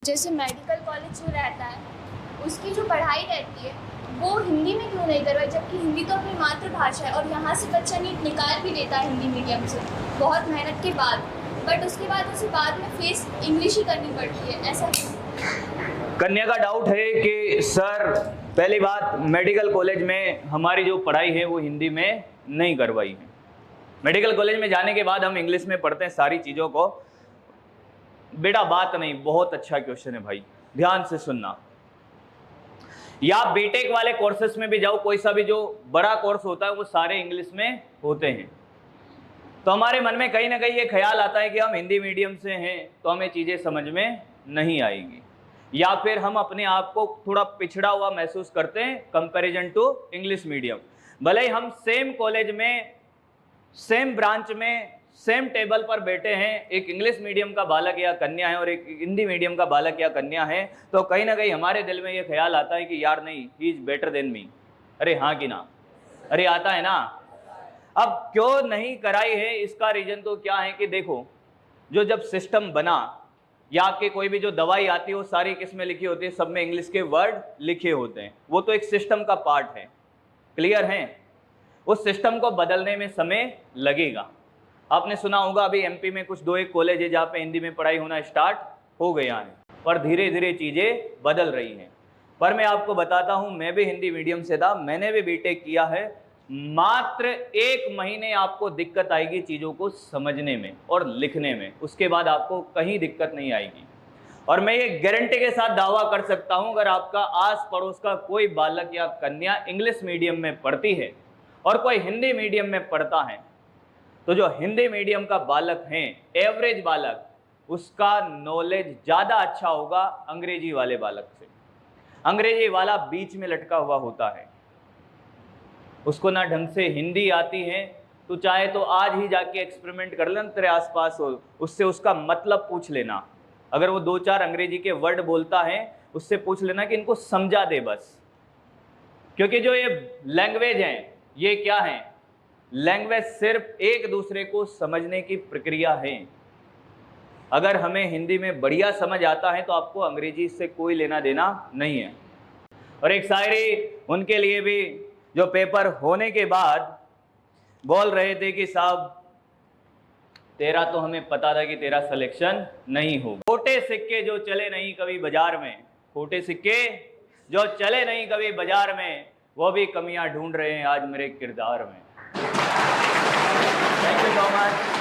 जैसे medical college जो रहता है उसकी जो पढ़ाई रहती है वो हिंदी में क्यों नहीं करवाई, जबकि हिंदी तो अपनी मातृभाषा है। और यहाँ से बच्चा नीट निकाल भी देता है हिंदी मीडियम से बहुत मेहनत के बाद, बट उसके बाद उसे बाद में फेस इंग्लिश ही करनी पड़ती है। ऐसा कन्या का डाउट है कि सर पहली बात मेडिकल कॉलेज में हमारी जो पढ़ाई है वो हिंदी में नहीं करवाई है। मेडिकल कॉलेज में जाने के बाद हम इंग्लिश में पढ़ते हैं सारी चीज़ों को। बेटा बात नहीं, बहुत अच्छा क्वेश्चन है भाई, ध्यान से सुनना। या बीटेक वाले कोर्सेस में भी जाओ, कोई सा भी जो बड़ा कोर्स होता है वो सारे इंग्लिश में होते हैं। तो हमारे मन में कहीं ना कहीं ये ख्याल आता है कि हम हिंदी मीडियम से हैं तो हमें चीज़ें समझ में नहीं आएगी, या फिर हम अपने आप को थोड़ा पिछड़ा हुआ महसूस करते हैं कंपैरिजन टू इंग्लिश मीडियम। भले ही हम सेम कॉलेज में, सेम ब्रांच में, सेम टेबल पर बैठे हैं, एक इंग्लिश मीडियम का बालक या कन्या है और एक हिंदी मीडियम का बालक या कन्या है, तो कहीं ना कहीं हमारे दिल में ये ख्याल आता है कि यार नहीं, he is better than me. अरे हाँ कि ना? अरे आता है ना? अब क्यों नहीं कराई है, इसका रीजन तो क्या है कि देखो, जो जब सिस्टम बना या आपके कोई भी जो दवाई आती है वो सारी किस में लिखी होती है? सब में इंग्लिश के वर्ड लिखे होते हैं। वो तो एक सिस्टम का पार्ट है, क्लियर है? उस सिस्टम को बदलने में समय लगेगा। आपने सुना होगा अभी एमपी में कुछ 2-1 कॉलेज है जहाँ पे हिंदी में पढ़ाई होना स्टार्ट हो गया है, पर धीरे धीरे चीज़ें बदल रही हैं। पर मैं आपको बताता हूँ, मैं भी हिंदी मीडियम से था, मैंने भी बीटेक किया है। मात्र 1 महीने आपको दिक्कत आएगी चीज़ों को समझने में और लिखने में, उसके बाद आपको कहीं दिक्कत नहीं आएगी। और मैं ये गारंटी के साथ दावा कर सकता हूँ, अगर आपका आस पड़ोस का कोई बालक या कन्या इंग्लिश मीडियम में पढ़ती है और कोई हिंदी मीडियम में पढ़ता है, तो जो हिंदी मीडियम का बालक है, एवरेज बालक, उसका नॉलेज ज़्यादा अच्छा होगा अंग्रेजी वाले बालक से। अंग्रेजी वाला बीच में लटका हुआ होता है, उसको ना ढंग से हिंदी आती है। तो चाहे तो आज ही जाके एक्सपेरिमेंट कर लेना, तेरे आसपास हो, उससे उसका मतलब पूछ लेना। अगर वो 2-4 अंग्रेजी के वर्ड बोलता है, उससे पूछ लेना कि इनको समझा दे बस। क्योंकि जो ये लैंग्वेज है, ये क्या है? लैंग्वेज सिर्फ एक दूसरे को समझने की प्रक्रिया है। अगर हमें हिंदी में बढ़िया समझ आता है तो आपको अंग्रेजी से कोई लेना देना नहीं है। और एक शायरी उनके लिए भी जो पेपर होने के बाद बोल रहे थे कि साहब तेरा तो हमें पता था कि तेरा सिलेक्शन नहीं होगा। खोटे सिक्के जो चले नहीं कभी बाजार में, खोटे सिक्के जो चले नहीं कभी बाजार में, वो भी कमियां ढूंढ रहे हैं आज मेरे किरदार में। Thank you so much.